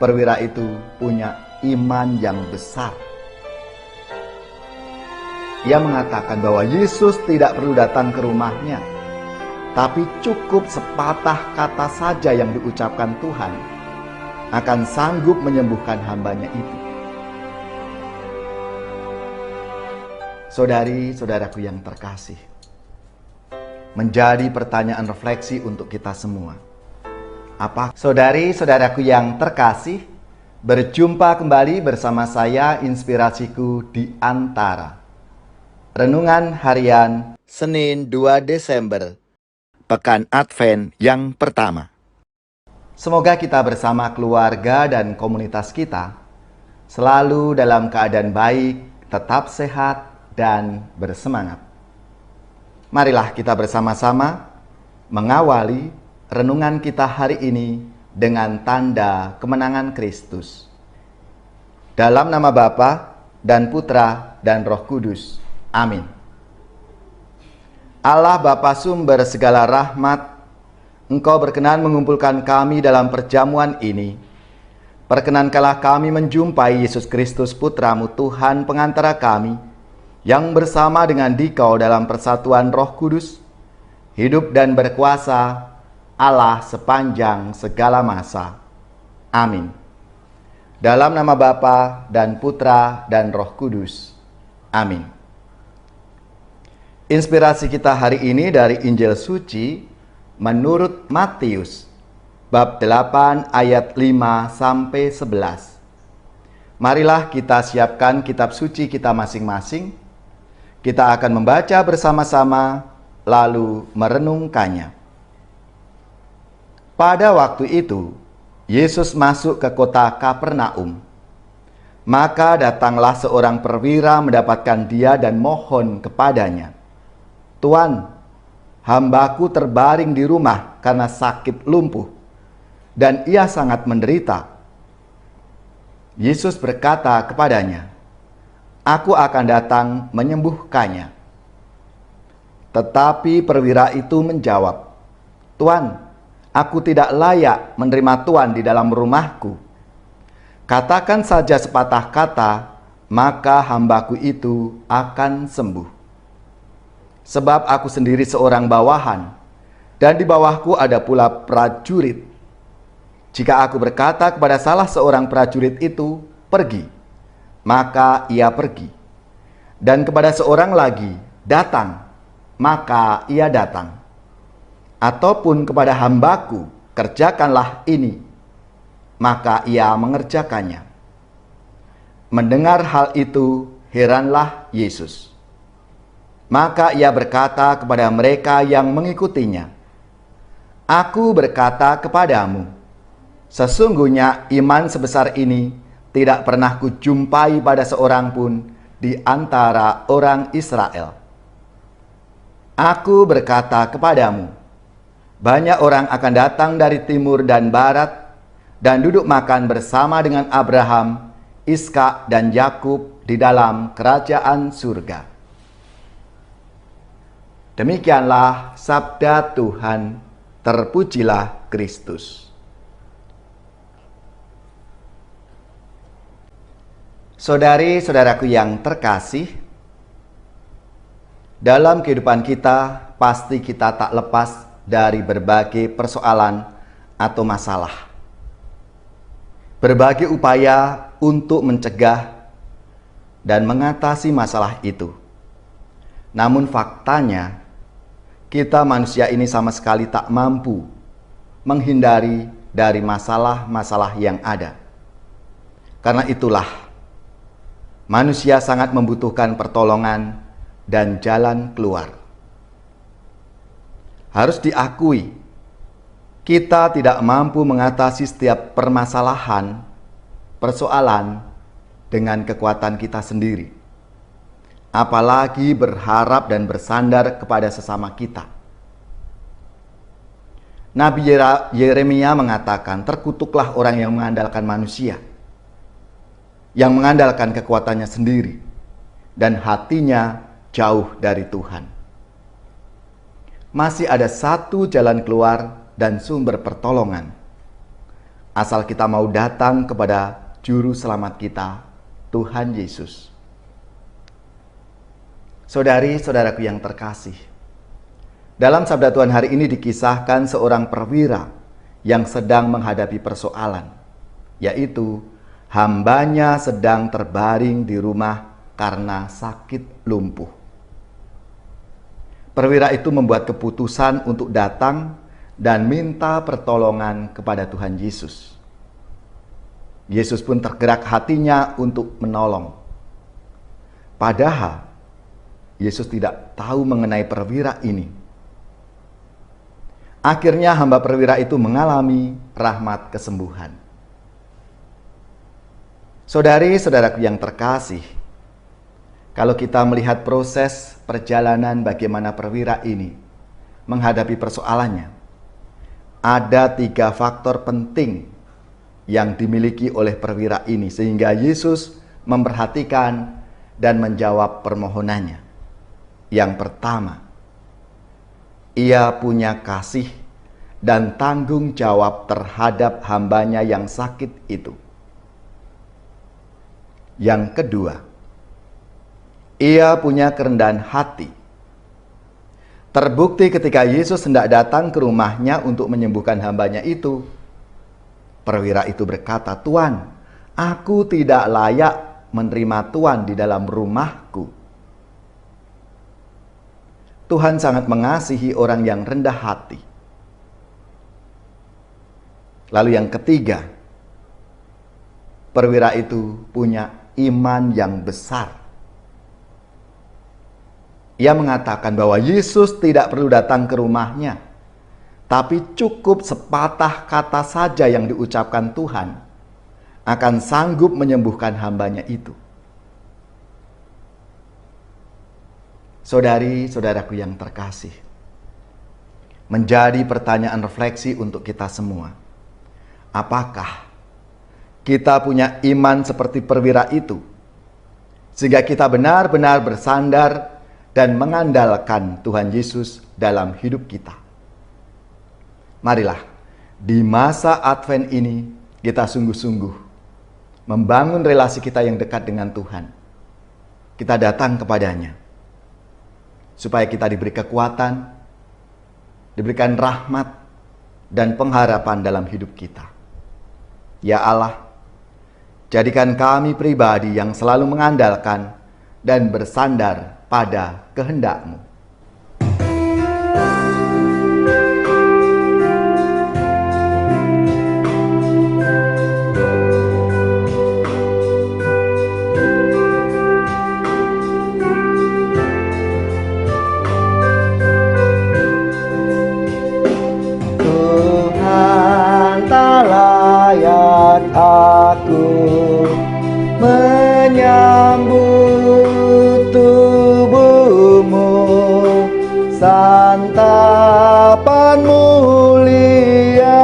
perwira itu punya iman yang besar. Ia mengatakan bahwa Yesus tidak perlu datang ke rumahnya, tapi cukup sepatah kata saja yang diucapkan Tuhan akan sanggup menyembuhkan hambanya itu. Saudari-saudaraku yang terkasih, menjadi pertanyaan refleksi untuk kita semua. Apa saudari-saudaraku yang terkasih, berjumpa kembali bersama saya Inspirasiku di Antara. Renungan harian Senin 2 Desember, Pekan Advent yang pertama. Semoga kita bersama keluarga dan komunitas kita selalu dalam keadaan baik, tetap sehat, dan bersemangat. Marilah kita bersama-sama mengawali renungan kita hari ini dengan tanda kemenangan Kristus. Dalam nama Bapa dan Putra dan Roh Kudus. Amin. Allah Bapa sumber segala rahmat, Engkau berkenan mengumpulkan kami dalam perjamuan ini. Perkenankanlah kami menjumpai Yesus Kristus Putramu Tuhan pengantara kami, yang bersama dengan Dikau dalam persatuan Roh Kudus, hidup dan berkuasa Allah sepanjang segala masa. Amin. Dalam nama Bapa dan Putra dan Roh Kudus. Amin. Inspirasi kita hari ini dari Injil Suci menurut Matius, bab 8 ayat 5-11. Marilah kita siapkan kitab suci kita masing-masing. Kita akan membaca bersama-sama, lalu merenungkannya. Pada waktu itu, Yesus masuk ke kota Kapernaum. Maka datanglah seorang perwira mendapatkan dia dan mohon kepadanya, "Tuan, hambaku terbaring di rumah karena sakit lumpuh, dan ia sangat menderita." Yesus berkata kepadanya, "Aku akan datang menyembuhkannya." Tetapi perwira itu menjawab, "Tuan, aku tidak layak menerima Tuan di dalam rumahku. Katakan saja sepatah kata, maka hambaku itu akan sembuh. Sebab aku sendiri seorang bawahan, dan di bawahku ada pula prajurit. Jika aku berkata kepada salah seorang prajurit itu, 'Pergi,' maka ia pergi. Dan kepada seorang lagi, 'Datang,' maka ia datang. Ataupun kepada hambaku, 'Kerjakanlah ini,' maka ia mengerjakannya." Mendengar hal itu, heranlah Yesus. Maka ia berkata kepada mereka yang mengikutinya, "Aku berkata kepadamu, sesungguhnya iman sebesar ini tidak pernah kujumpai pada seorang pun di antara orang Israel. Aku berkata kepadamu, banyak orang akan datang dari timur dan barat dan duduk makan bersama dengan Abraham, Ishak, dan Yakub di dalam kerajaan surga." Demikianlah sabda Tuhan. Terpujilah Kristus. Saudari-saudaraku yang terkasih, dalam kehidupan kita pasti kita tak lepas dari berbagai persoalan atau masalah. Berbagai upaya untuk mencegah dan mengatasi masalah itu. Namun faktanya, kita manusia ini sama sekali tak mampu menghindari dari masalah-masalah yang ada. Karena itulah, manusia sangat membutuhkan pertolongan dan jalan keluar. Harus diakui, kita tidak mampu mengatasi setiap permasalahan, persoalan dengan kekuatan kita sendiri. Apalagi berharap dan bersandar kepada sesama kita. Nabi Yeremia mengatakan, "Terkutuklah orang yang mengandalkan manusia, yang mengandalkan kekuatannya sendiri, dan hatinya jauh dari Tuhan." Masih ada satu jalan keluar dan sumber pertolongan. asal kita mau datang kepada Juru Selamat kita, Tuhan Yesus. Saudari-saudaraku yang terkasih, dalam sabda Tuhan hari ini dikisahkan seorang perwira yang sedang menghadapi persoalan, yaitu hambanya sedang terbaring di rumah karena sakit lumpuh. Perwira itu membuat keputusan untuk datang dan minta pertolongan kepada Tuhan Yesus. Yesus pun tergerak hatinya untuk menolong. Padahal Yesus tidak tahu mengenai perwira ini. Akhirnya hamba perwira itu mengalami rahmat kesembuhan. Saudari-saudaraku yang terkasih, kalau kita melihat proses perjalanan bagaimana perwira ini menghadapi persoalannya, ada 3 faktor penting yang dimiliki oleh perwira ini sehingga Yesus memperhatikan dan menjawab permohonannya. Yang pertama, ia punya kasih dan tanggung jawab terhadap hambanya yang sakit itu. Yang kedua, ia punya kerendahan hati. Terbukti ketika Yesus hendak datang ke rumahnya untuk menyembuhkan hambanya itu, perwira itu berkata, "Tuan, aku tidak layak menerima Tuan di dalam rumahku." Tuhan sangat mengasihi orang yang rendah hati. Lalu yang ketiga, perwira itu punya iman yang besar. Ia mengatakan bahwa Yesus tidak perlu datang ke rumahnya, tapi cukup sepatah kata saja yang diucapkan Tuhan akan sanggup menyembuhkan hambanya itu. Saudari-saudaraku yang terkasih, menjadi pertanyaan refleksi untuk kita semua. Apakah kita punya iman seperti perwira itu, sehingga kita benar-benar bersandar dan mengandalkan Tuhan Yesus dalam hidup kita? Marilah di masa Advent ini kita sungguh-sungguh membangun relasi kita yang dekat dengan Tuhan. Kita datang kepadanya supaya kita diberi kekuatan, diberikan rahmat dan pengharapan dalam hidup kita. Ya Allah, jadikan kami pribadi yang selalu mengandalkan dan bersandar pada kehendak-Mu. Tuhan, tak layak aku menyambut santapan mulia,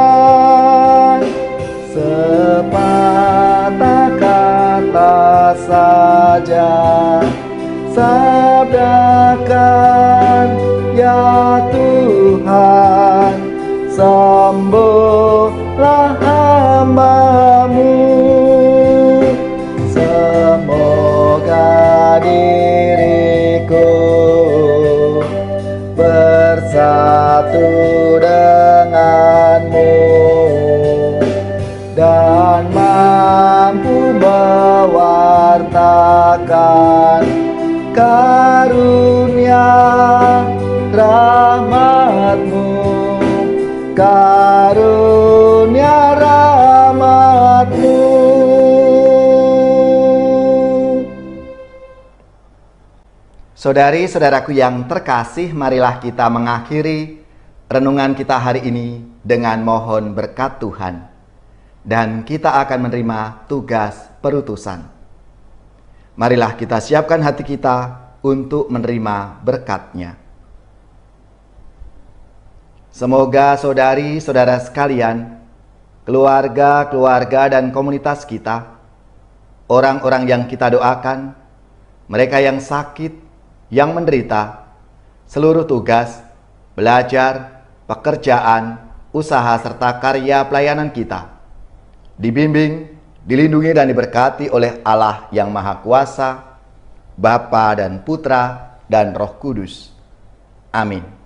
sepatah kata saja sabdakan, ya Tuhan, sembuhlah hamba-Mu. Semoga diriku bersatu dengan-Mu dan mampu mewartakan karunia rahmat-Mu, karunia rahmat-Mu. Saudari-saudaraku yang terkasih, marilah kita mengakhiri renungan kita hari ini dengan mohon berkat Tuhan. Dan kita akan menerima tugas perutusan. Marilah kita siapkan hati kita untuk menerima berkat-Nya. Semoga saudari-saudara sekalian, keluarga-keluarga dan komunitas kita, orang-orang yang kita doakan, mereka yang sakit, yang menderita, seluruh tugas, belajar, pekerjaan, usaha, serta karya pelayanan kita dibimbing, dilindungi dan diberkati oleh Allah yang Maha Kuasa, Bapa dan Putra dan Roh Kudus. Amin.